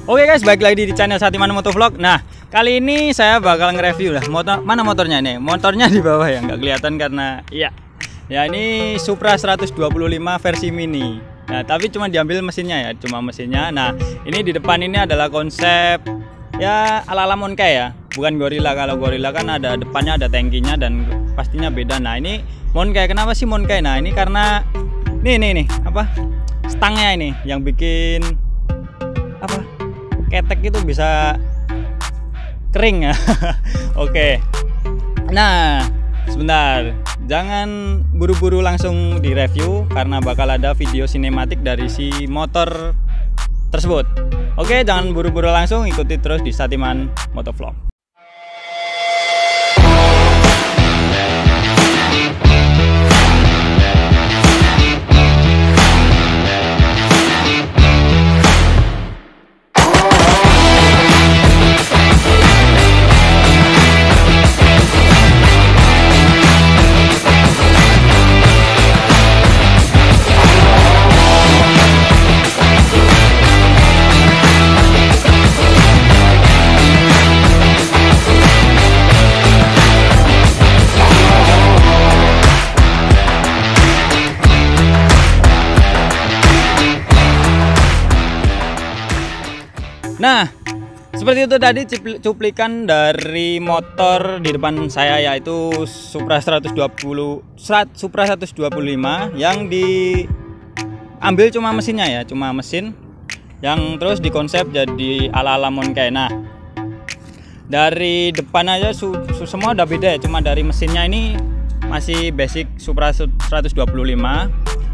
Oke guys, balik lagi di channel Satiman Motovlog. Nah, kali ini saya bakal nge-review lah mana motornya nih. Motornya di bawah ya, nggak kelihatan karena ya ini Supra 125 versi mini. Nah, tapi cuma diambil mesinnya ya, cuma mesinnya. Nah, ini di depan ini adalah konsep ya ala-ala Monkey ya, bukan Gorilla. Kalau Gorilla kan ada depannya ada tangkinya dan pastinya beda. Nah, ini Monkey. Kenapa sih Monkey? Nah, ini karena nih apa? Stangnya ini yang bikin apa? Ketek itu bisa kering ya. Oke. Nah, sebentar. Jangan buru-buru langsung direview karena bakal ada video sinematik dari si motor tersebut. Oke, jangan buru-buru langsung, ikuti terus di Satiman Motovlog. Nah, seperti itu tadi cuplikan dari motor di depan saya, yaitu Supra 125 yang diambil cuma mesinnya ya, cuma mesin yang terus dikonsep jadi ala-ala Monkey. Nah, dari depan aja semua udah beda ya, cuma dari mesinnya ini masih basic Supra 125.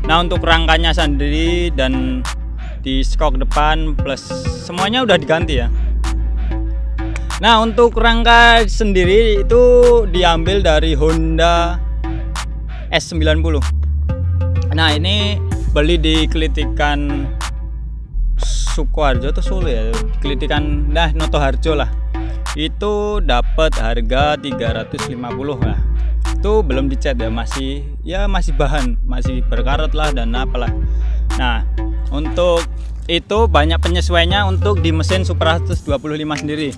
Nah, untuk rangkanya sendiri dan di skok depan plus semuanya udah diganti ya. Nah, untuk rangka sendiri itu diambil dari Honda S90. Nah, ini beli di Kelitikan Sukoharjo atau Solo ya, Kelitikan Notoharjo lah. Itu dapat harga 350 lah. Itu belum dicat ya, masih bahan, masih berkarat lah dan apalah. Nah, untuk itu banyak penyesuaiannya untuk di mesin Supra 125 sendiri.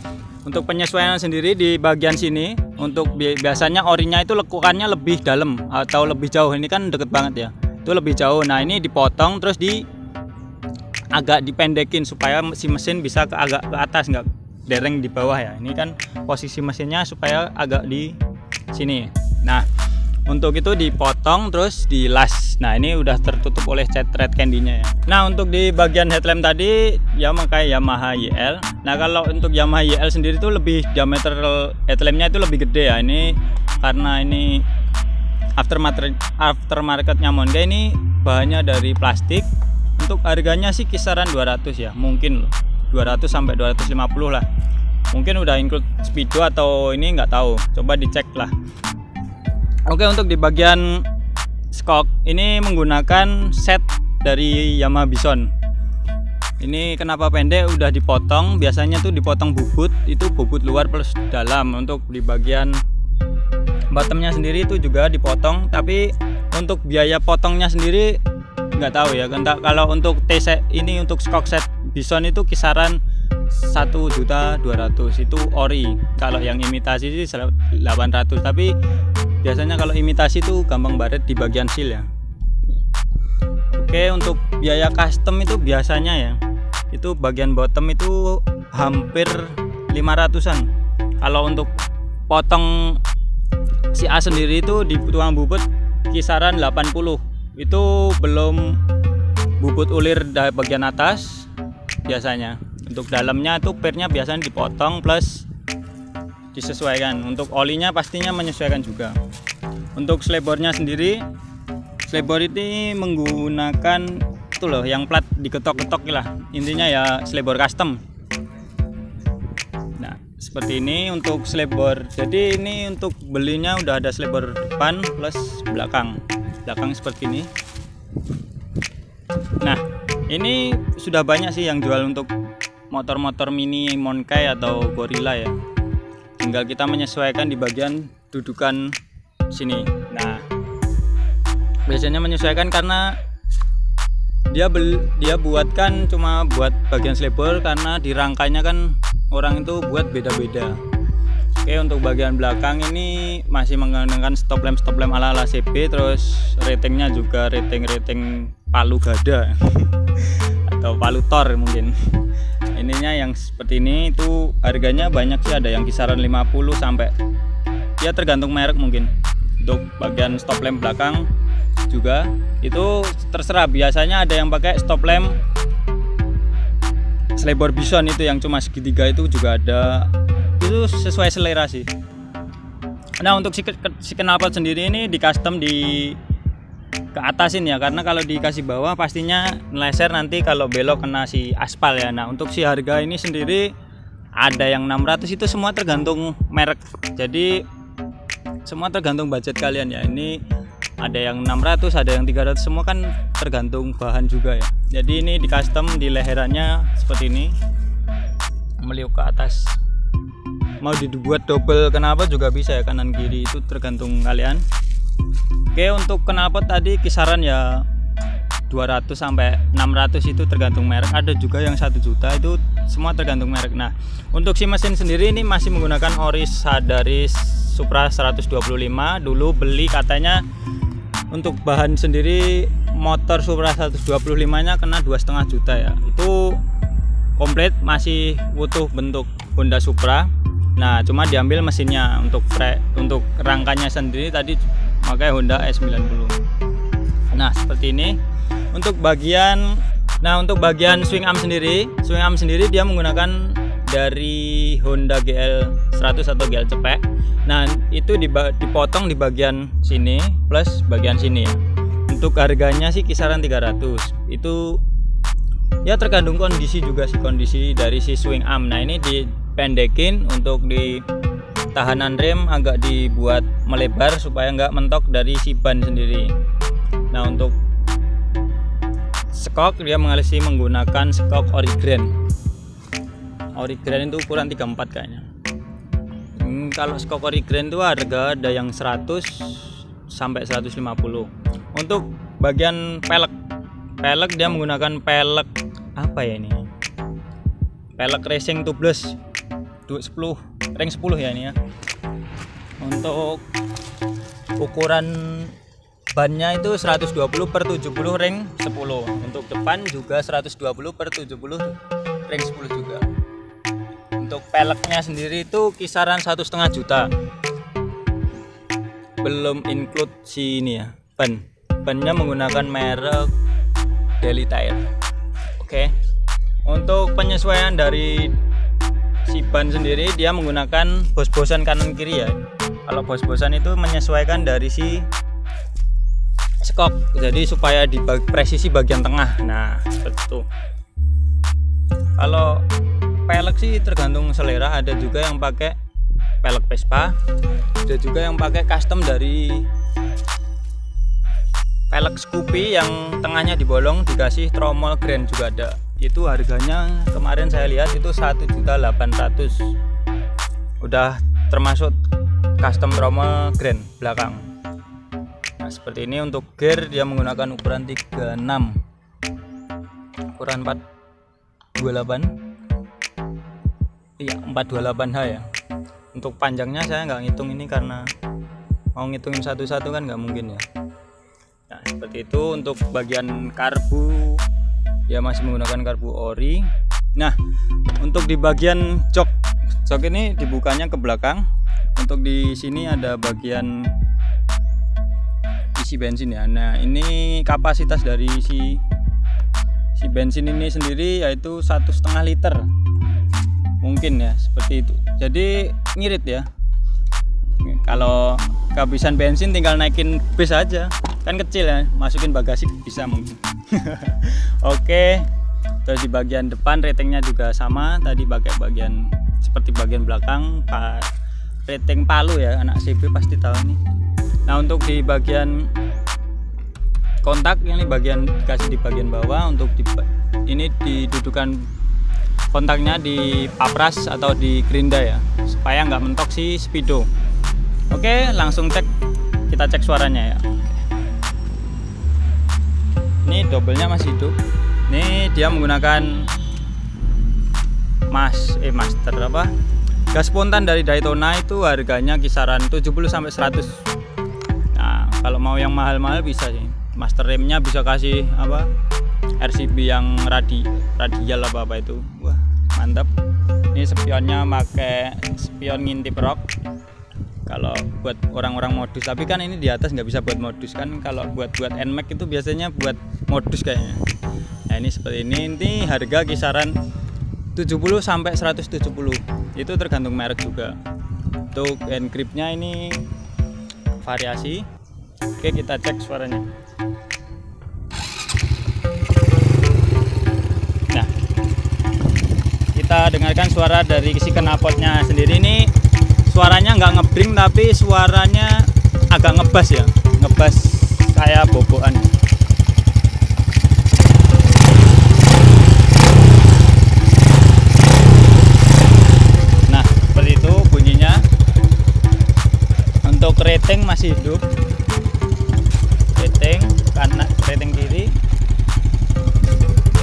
Untuk penyesuaian sendiri di bagian sini, untuk biasanya orinya itu lekukannya lebih dalam atau lebih jauh. Ini kan deket banget ya, itu lebih jauh. Nah, ini dipotong terus agak dipendekin supaya si mesin bisa agak ke atas, nggak dereng di bawah ya. Ini kan posisi mesinnya supaya agak di sini. Nah, untuk itu dipotong terus dilas. Nah, ini udah tertutup oleh cat red candy-nya ya. Nah, untuk di bagian headlamp tadi ya pakai Yamaha YL. Nah, kalau untuk Yamaha YL sendiri itu lebih diameter headlampnya itu lebih gede ya. Ini karena ini aftermarketnya Monkey, ini bahannya dari plastik. Untuk harganya sih kisaran 200 ya, mungkin loh 200 sampai 250 lah. Mungkin udah include speedo atau ini nggak tahu, coba dicek lah. Oke, untuk di bagian skok ini menggunakan set dari Yamaha Bison. Ini kenapa pendek, udah dipotong. Biasanya tuh dipotong bubut, itu bubut luar plus dalam. Untuk di bagian bottomnya sendiri itu juga dipotong, tapi untuk biaya potongnya sendiri nggak tahu ya. Kalau untuk T-set ini, untuk skok set Bison itu kisaran 1.200.000 itu ori. Kalau yang imitasi sih 800, tapi biasanya kalau imitasi itu gampang baret di bagian seal ya. Oke, untuk biaya custom itu biasanya ya, itu bagian bottom itu hampir 500-an. Kalau untuk potong si A sendiri itu di tukang bubut kisaran 80. Itu belum bubut ulir dari bagian atas biasanya. Untuk dalamnya tuh pernya biasanya dipotong plus disesuaikan. Untuk olinya pastinya menyesuaikan juga. Untuk slebbornya sendiri, slebbor ini menggunakan itu loh yang plat diketok-ketok lah. Intinya ya slebbor custom. Nah, seperti ini untuk slebbor. Jadi ini untuk belinya udah ada slebbor depan plus belakang. Belakang seperti ini. Nah, ini sudah banyak sih yang jual untuk motor-motor mini Monkey atau Gorilla ya. Tinggal kita menyesuaikan di bagian dudukan sini. Nah, biasanya menyesuaikan karena dia buatkan cuma buat bagian slebor karena di rangkanya kan orang itu buat beda-beda. Oke, untuk bagian belakang ini masih menggunakan stop lamp ala CB, terus ratingnya juga rating palu gada atau palu Thor mungkin. Ininya yang seperti ini itu harganya banyak sih, ada yang kisaran 50 sampai, ya tergantung merek mungkin. Untuk bagian stop lamp belakang juga itu terserah, biasanya ada yang pakai stop lamp slebor bison itu yang cuma segitiga, itu juga ada, itu sesuai selera sih. Nah, untuk si knalpot sendiri ini di custom di ke atasin ya, karena kalau dikasih bawah pastinya meleser nanti kalau belok kena si aspal ya. Nah, untuk si harga ini sendiri ada yang 600, itu semua tergantung merek, jadi semua tergantung budget kalian ya. Ini ada yang 600, ada yang 300, semua kan tergantung bahan juga ya. Jadi ini di custom di leherannya seperti ini, meliuk ke atas. Mau dibuat double knalpot juga bisa ya, kanan kiri itu tergantung kalian. Oke, untuk knalpot tadi kisaran ya 200 sampai 600, itu tergantung merek. Ada juga yang 1 juta, itu semua tergantung merek. Nah, untuk si mesin sendiri ini masih menggunakan ori dari Supra 125. Dulu beli katanya untuk bahan sendiri motor Supra 125 nya kena 2,5 juta ya. Itu komplit, masih utuh bentuk Honda Supra. Nah, cuma diambil mesinnya. Untuk rangkanya sendiri tadi pakai Honda S90. Nah, seperti ini. Untuk bagian swing arm sendiri dia menggunakan dari Honda GL100 atau GL cepek. Nah, itu dipotong di bagian sini plus bagian sini ya. Untuk harganya sih kisaran 300. Itu ya tergantung kondisi juga sih, kondisi dari si swing arm. Nah, ini dipendekin untuk di tahanan rem agak dibuat melebar supaya nggak mentok dari si ban sendiri. Nah, untuk skok dia masih menggunakan skok Origran. Origran itu ukuran 34 kayaknya. Kalau skok Origran itu harga ada yang 100 sampai 150. Untuk bagian pelek dia menggunakan pelek apa ya ini? Pelek racing tubeless 10 ring 10 ya ini ya. Untuk ukuran bannya itu 120/70 ring 10. Untuk depan juga 120/70 ring 10 juga. Untuk peleknya sendiri itu kisaran 1,5 juta. Belum include si ini ya, bannya menggunakan merek Daily Tire. Oke. Untuk penyesuaian dari si ban sendiri dia menggunakan bos-bosan kanan kiri ya. Kalau bos-bosan itu menyesuaikan dari si skok, jadi supaya di presisi bagian tengah. Nah, seperti itu. Kalau pelek sih tergantung selera, ada juga yang pakai pelek Vespa, ada juga yang pakai custom dari pelek Scoopy yang tengahnya dibolong dikasih tromol grand juga ada. Itu harganya kemarin saya lihat itu 1.800.000. Udah termasuk custom tromol grand belakang. Nah, seperti ini. Untuk gear dia menggunakan ukuran 36, ukuran 428. Iya, 428H ya. Untuk panjangnya saya nggak ngitung ini karena mau ngitungin satu-satu kan nggak mungkin ya. Nah, seperti itu. Untuk bagian karbu ya masih menggunakan karbu ori. Nah, untuk di bagian jok ini dibukanya ke belakang. Untuk di sini ada bagian isi bensin ya. Nah, ini kapasitas dari si bensin ini sendiri yaitu 1,5 liter mungkin ya, seperti itu. Jadi ngirit ya. Kalau kehabisan bensin tinggal naikin bis aja, kan kecil ya, masukin bagasi bisa mungkin. Oke. Terus di bagian depan ratingnya juga sama, tadi pakai bagian seperti bagian belakang rating palu ya, anak CB pasti tahu nih. Nah, untuk di bagian kontak ini bagian dikasih di bagian bawah. Untuk ini didudukan kontaknya di papras atau di gerinda ya, supaya nggak mentok si speedo. Oke, langsung kita cek suaranya ya. Ini double-nya masih hidup. Ini dia menggunakan master apa? Gas spontan dari Daytona, itu harganya kisaran 70 sampai 100. Nah, kalau mau yang mahal-mahal bisa sih. Master remnya bisa kasih apa? RCB yang radial apa itu. Wah, mantap. Ini spionnya pakai spion ngintip rock. Kalau buat orang-orang modus, tapi kan ini di atas nggak bisa buat modus kan. Kalau buat NMAX itu biasanya buat modus kayaknya. Nah, ini seperti ini harga kisaran 70 sampai 170. Itu tergantung merek juga. Untuk hand gripnya ini variasi. Oke, kita cek suaranya. Nah, kita dengarkan suara dari si knalpotnya sendiri. Ini suaranya nggak ngebring, tapi suaranya agak ngebas ya, ngebas kayak bobokan. Nah, seperti itu bunyinya. Untuk rating masih hidup, rating kanan, rating kiri,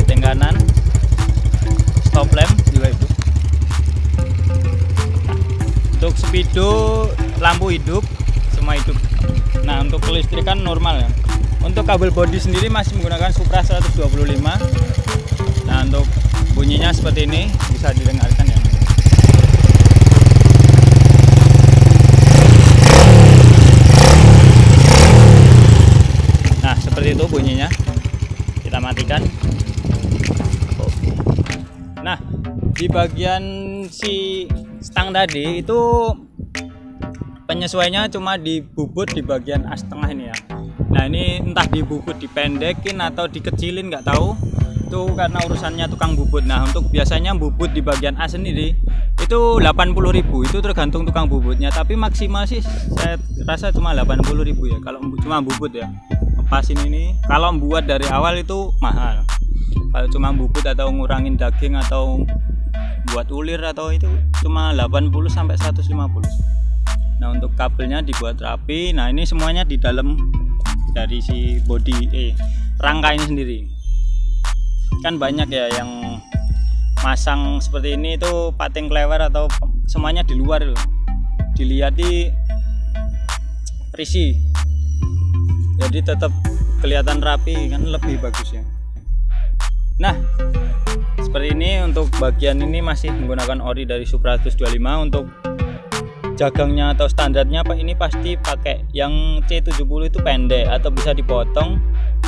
rating kanan, stop lamp juga hidup. Untuk speedo, lampu hidup, semua hidup. Nah, untuk kelistrikan normal ya. Untuk kabel bodi sendiri masih menggunakan Supra 125. Nah, untuk bunyinya seperti ini, bisa didengarkan ya. Nah, seperti itu bunyinya. Kita matikan. Nah, di bagian si stang tadi itu penyesuaiannya cuma dibubut di bagian as tengah ini ya. Nah, ini entah dibubut dipendekin atau dikecilin, nggak tahu. Itu karena urusannya tukang bubut. Nah, untuk biasanya bubut di bagian as sendiri itu 80.000, itu tergantung tukang bubutnya. Tapi maksimal sih saya rasa cuma 80.000 ya. Kalau cuma bubut ya. Lepasin ini. Kalau buat dari awal itu mahal. Kalau cuma bubut atau ngurangin daging atau buat ulir atau itu cuma 80 sampai 150. Nah, untuk kabelnya dibuat rapi. Nah, ini semuanya di dalam dari si body rangka ini sendiri. Kan banyak ya yang masang seperti ini itu pating klewer atau semuanya di luar loh. Dilihat di risih. Jadi tetap kelihatan rapi kan, lebih bagus ya. Nah, seperti ini. Untuk bagian ini masih menggunakan ori dari Supra 125. Untuk jagangnya atau standarnya Pak, ini pasti pakai yang C70 itu pendek atau bisa dipotong.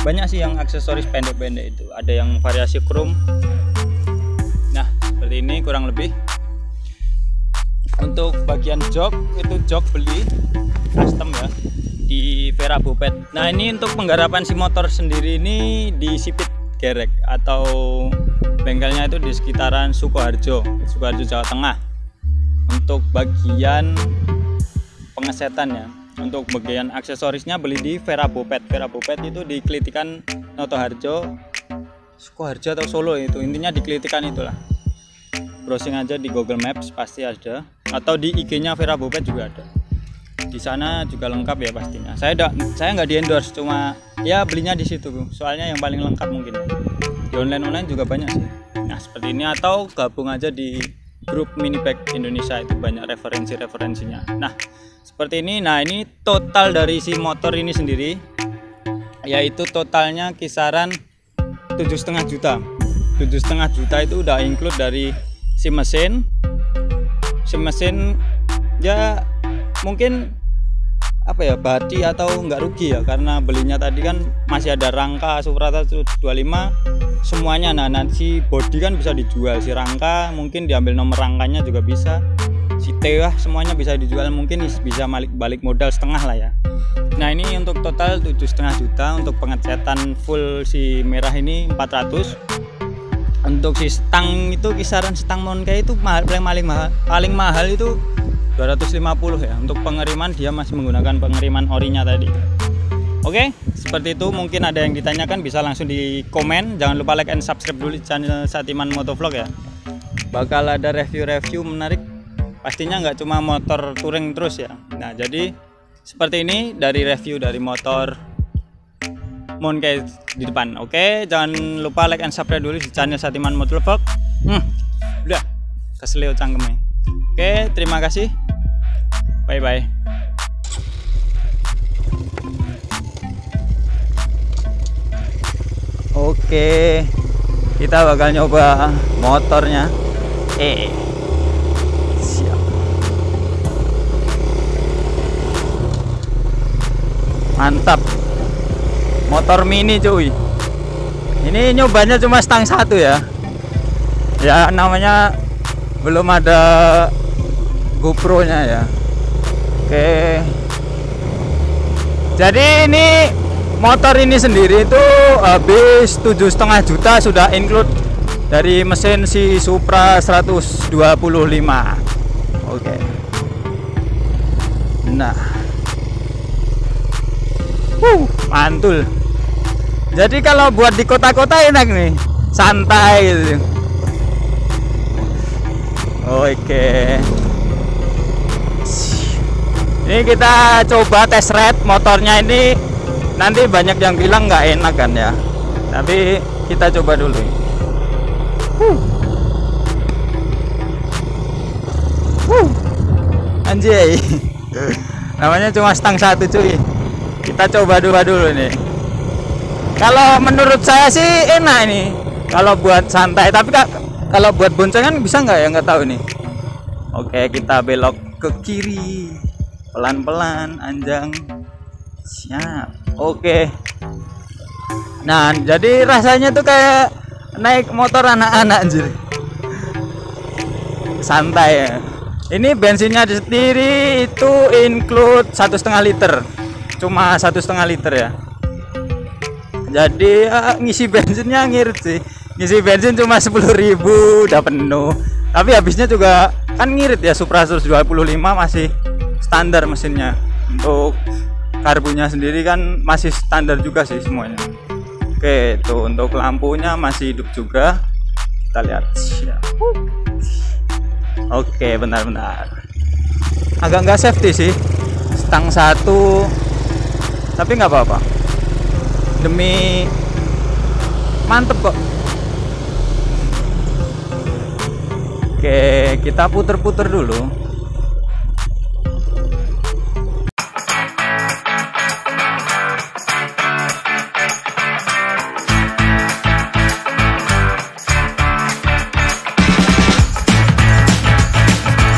Banyak sih yang aksesoris pendek-pendek itu. Ada yang variasi chrome. Nah, seperti ini kurang lebih. Untuk bagian jok, itu jok beli custom ya di Vera Bopet. Nah, ini untuk penggarapan si motor sendiri ini di Sipit Gerek atau bengkelnya itu di sekitaran Sukoharjo, Jawa Tengah. Untuk bagian pengesetan ya, untuk bagian aksesorisnya beli di Vera Bopet. Vera Bopet itu di Klitikan Notoharjo, Sukoharjo atau Solo, itu intinya di Klitikan itulah. Browsing aja di Google Maps pasti ada, atau di IG-nya Vera Bopet juga ada. Di sana juga lengkap ya pastinya. Saya nggak di endorse, cuma ya belinya di situ, soalnya yang paling lengkap mungkin. Di online juga banyak sih. Nah, seperti ini, atau gabung aja di grup Minibag Indonesia, itu banyak referensinya. Nah, seperti ini. Nah, ini total dari si motor ini sendiri, yaitu totalnya kisaran 7,5 juta. 7,5 juta itu udah include dari si mesin ya. Mungkin apa ya, badi atau nggak rugi ya, karena belinya tadi kan masih ada rangka Supra 125 semuanya. Nah, nanti body kan bisa dijual, si rangka mungkin diambil nomor rangkanya juga bisa, si tewah semuanya bisa dijual, mungkin bisa balik modal setengah lah ya. Nah, ini untuk total 7,5 juta. Untuk pengecetan full si merah ini 400. Untuk si stang itu kisaran stang Monkey itu paling mahal itu 250 ya. Untuk pengiriman dia masih menggunakan pengiriman orinya tadi. Oke, seperti itu. Mungkin ada yang ditanyakan bisa langsung di komen. Jangan lupa like and subscribe dulu channel Satiman Motovlog ya. Bakal ada review-review menarik. Pastinya nggak cuma motor touring terus ya. Nah, jadi seperti ini dari review dari motor Monkey di depan. Oke, jangan lupa like and subscribe dulu di channel Satiman Motovlog. Udah keselio cangkemnya. Oke, terima kasih. Bye bye. Oke, kita bakal nyoba motornya. Siap. Mantap. Motor mini cuy. Ini nyobanya cuma stang satu ya. Ya namanya belum ada GoPro-nya ya. Oke. Jadi ini motor ini sendiri itu habis 7,5 juta sudah include dari mesin si Supra 125. Oke. Nah. Mantul. Jadi kalau buat di kota-kota enak nih, santai gitu. Oke. Ini kita coba test ride motornya ini. Nanti banyak yang bilang nggak enak kan ya, tapi kita coba dulu. Anjay. Namanya cuma stang satu cuy. Kita coba dulu nih. Kalau menurut saya sih enak ini kalau buat santai, tapi kalau buat boncengan bisa nggak ya, nggak tahu nih. Oke, kita belok ke kiri pelan-pelan, anjang. Siap. Oke. Nah, jadi rasanya tuh kayak naik motor anak-anak anjir. Santai ya. Ini bensinnya sendiri itu include 1,5 liter. Cuma 1,5 liter ya. Jadi ngisi bensinnya ngirit sih. Ngisi bensin cuma 10.000 udah penuh. Tapi habisnya juga kan ngirit ya, Supra 125 masih standar mesinnya. Untuk karbunya sendiri kan masih standar juga sih semuanya. Oke, tuh untuk lampunya masih hidup juga. Kita lihat. Oke, benar-benar. Agak nggak safety sih. Stang satu. Tapi nggak apa-apa. Demi mantep kok. Oke, kita puter-puter dulu.